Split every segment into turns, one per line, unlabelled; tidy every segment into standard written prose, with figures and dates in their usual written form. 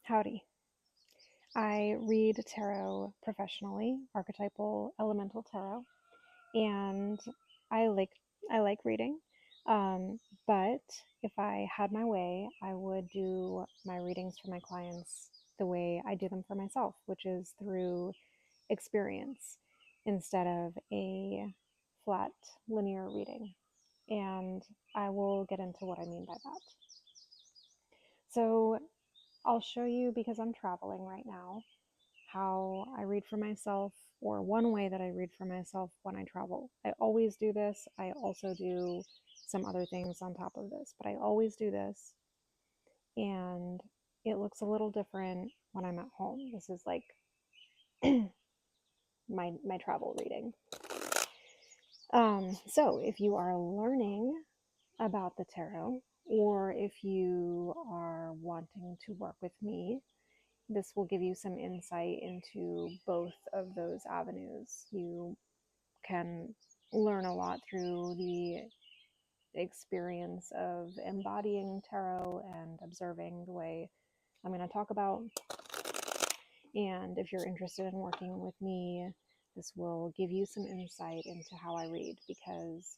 Howdy. I read tarot professionally, archetypal elemental tarot, and I like I like reading. But if I had my way, I would do my readings for my clients the way I do them for myself, which is through experience instead of a flat linear reading. And I will get into what I mean by that. So I'll show you, because I'm traveling right now, how I read for myself, or one way that I read for myself when I travel. I always do this. I also do some other things on top of this, but I always do this. And it looks a little different when I'm at home. This is like my travel reading. So if you are learning about the tarot, or if you are wanting to work with me, this will give you some insight into both of those avenues. You can learn a lot through the experience of embodying tarot and observing the way I'm going to talk about. And if you're interested in working with me, this will give you some insight into how I read, because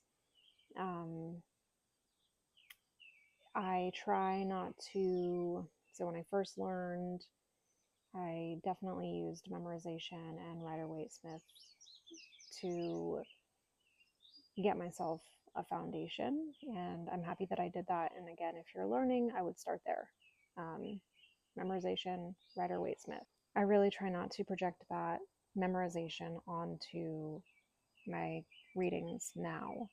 I try not to. So when I first learned, I definitely used memorization and Rider-Waite-Smith to get myself a foundation, and I'm happy that I did that. And again, if you're learning, I would start there. Memorization, Rider-Waite-Smith. I really try not to project that memorization onto my readings now.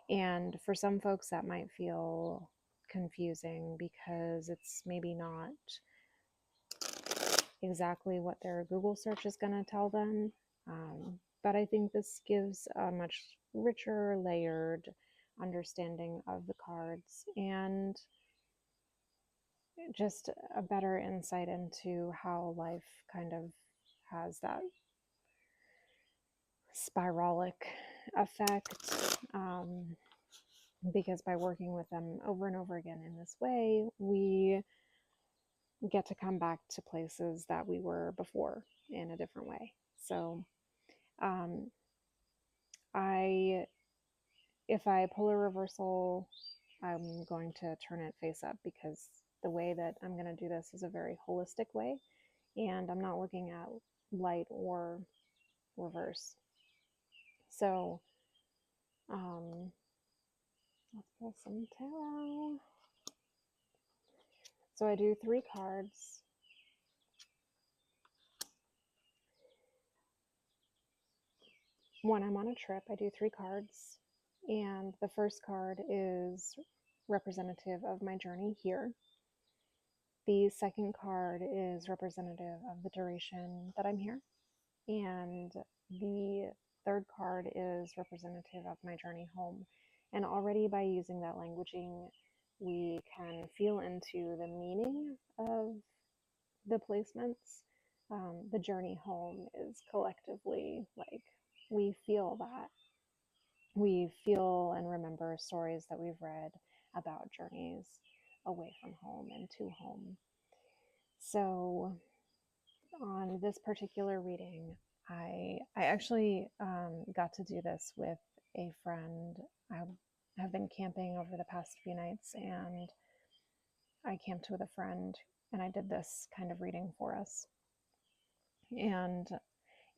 And for some folks, that might feel confusing because it's maybe not exactly what their Google search is going to tell them. But I think this gives a much richer, layered understanding of the cards, and just a better insight into how life kind of has that spiralic effect. Because by working with them over and over again in this way, we get to come back to places that we were before in a different way. So, um, if I pull a reversal, I'm going to turn it face up, because the way that I'm going to do this is a very holistic way, and I'm not looking at light or reverse. So, let's pull some tarot. So I do 3 cards. When I'm on a trip, I do 3 cards, and the first card is representative of my journey here. The second card is representative of the duration that I'm here, and the third card is representative of my journey home. And already by using that languaging, we can feel into the meaning of the placements. The journey home is collectively like, we feel that. We feel and remember stories that we've read about journeys away from home and to home. So on this particular reading, I actually got to do this with a friend. I have been camping over the past few nights, and I camped with a friend, and I did this kind of reading for us. And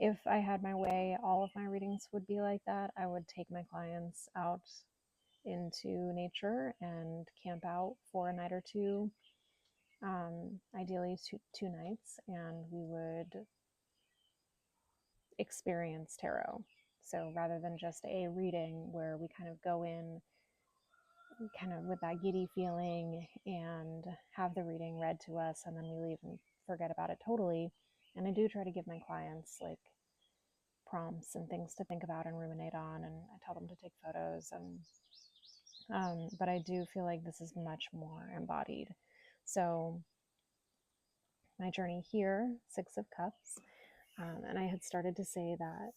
if I had my way, all of my readings would be like that. I would take my clients out into nature and camp out for a night or two, ideally two nights, and we would experience tarot. So rather than just a reading where we kind of go in kind of with that giddy feeling and have the reading read to us and then we leave and forget about it totally. And I do try to give my clients like prompts and things to think about and ruminate on, and I tell them to take photos, and but I do feel like this is much more embodied. So my journey here, 6 of Cups, and I had started to say that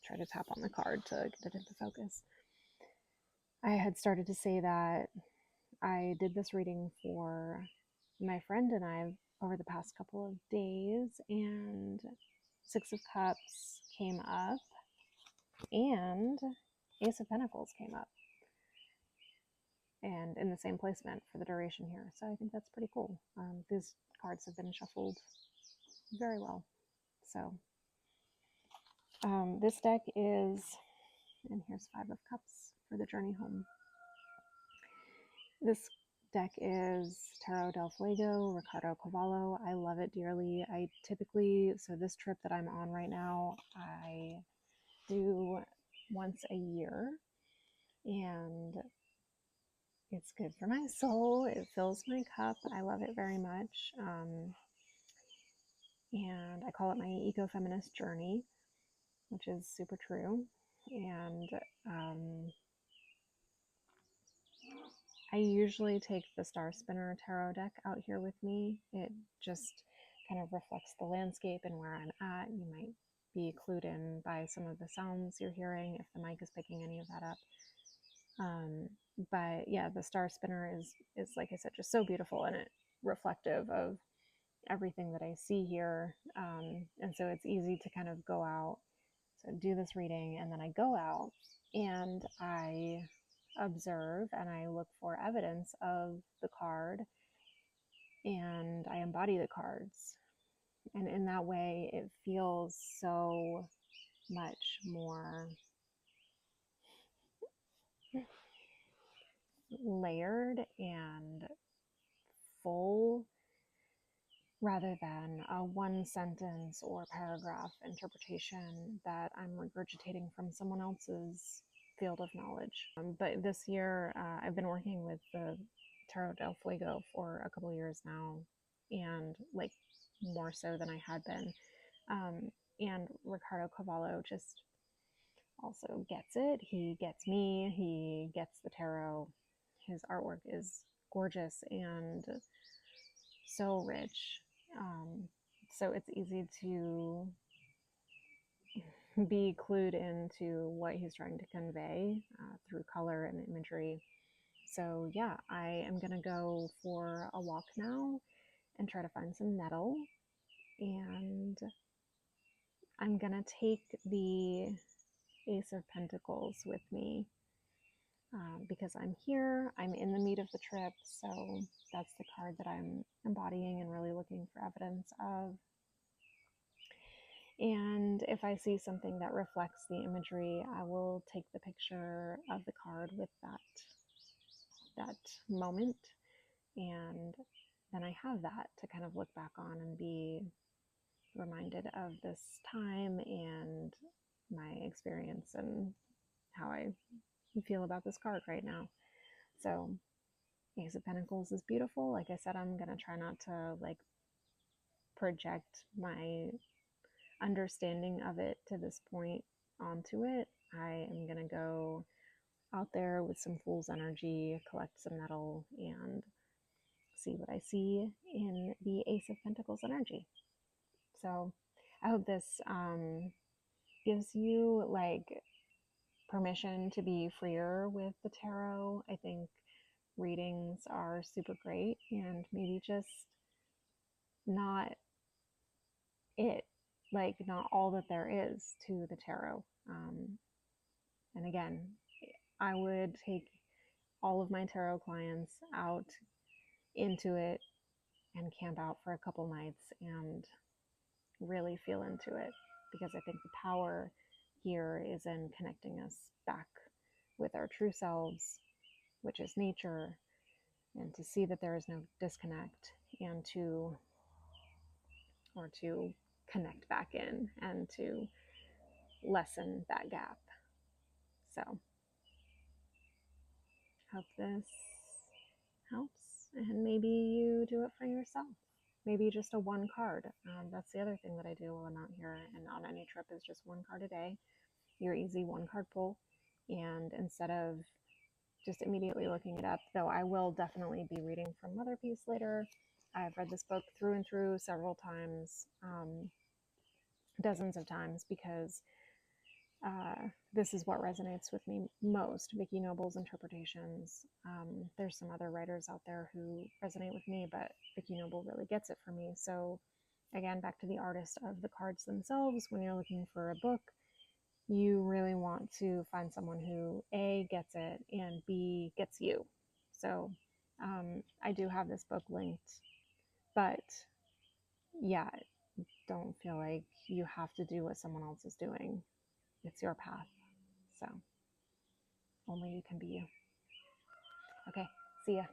try to tap on the card to get it into focus. I had started to say that I did this reading for my friend and I over the past couple of days, and Six of Cups came up and Ace of Pentacles came up, and in the same placement for the duration here. So I think that's pretty cool. These cards have been shuffled very well. So this deck is, and here's Five of Cups for the journey home. This deck is Tarot del Fuego, Ricardo Cavallo. I love it dearly. I typically, so this trip that I'm on right now, I do once a year, and it's good for my soul. It fills my cup. I love it very much. And I call it my eco-feminist journey, which is super true. And I usually take the Star Spinner Tarot deck out here with me. It just kind of reflects the landscape and where I'm at. You might be clued in by some of the sounds you're hearing if the mic is picking any of that up. But yeah, the Star Spinner is like I said, just so beautiful, and it reflective of everything that I see here. And so it's easy to kind of go out, so do this reading, and then I go out and I observe and I look for evidence of the card, and I embody the cards. And in that way, it feels so much more layered and full, rather than a one sentence or paragraph interpretation that I'm regurgitating from someone else's field of knowledge. But this year, I've been working with the Tarot del Fuego for a couple years now, and like more so than I had been. And Ricardo Cavallo just also gets it. He gets me. He gets the tarot. His artwork is gorgeous and so rich. So it's easy to be clued into what he's trying to convey through color and imagery. So yeah, I am gonna go for a walk now and try to find some nettle, and I'm gonna take the Ace of Pentacles with me because I'm here, I'm in the meat of the trip, so that's the card that I'm embodying and really looking for evidence of. And if I see something that reflects the imagery, I will take the picture of the card with that moment, and then I have that to kind of look back on and be reminded of this time and my experience and how I feel about this card right now. So Ace of Pentacles is beautiful. Like I said, I'm gonna try not to like project my understanding of it to this point onto it. I am gonna go out there with some fool's energy, collect some nettle, and see what I see in the Ace of Pentacles energy. So I hope this gives you like permission to be freer with the tarot. I think readings are super great, and maybe just not it, like not all that there is to the tarot. And again, I would take all of my tarot clients out into it and camp out for a couple nights and really feel into it, because I think the power here is in connecting us back with our true selves, which is nature, and to see that there is no disconnect, and to connect back in and to lessen that gap. So hope this helps, and maybe you do it for yourself. Maybe just a one card. That's the other thing that I do while I'm out here and on any trip is just one card a day. Your easy one card pull. And instead of just immediately looking it up, though I will definitely be reading from Mother Peace later. I've read this book through and through several times, dozens of times, because This is what resonates with me most, Vicky Noble's interpretations. There's some other writers out there who resonate with me, but Vicky Noble really gets it for me. So again, back to the artist of the cards themselves, when you're looking for a book, you really want to find someone who A, gets it, and B, gets you. So I do have this book linked, but yeah, don't feel like you have to do what someone else is doing. It's your path. So only you can be you. Okay, see ya.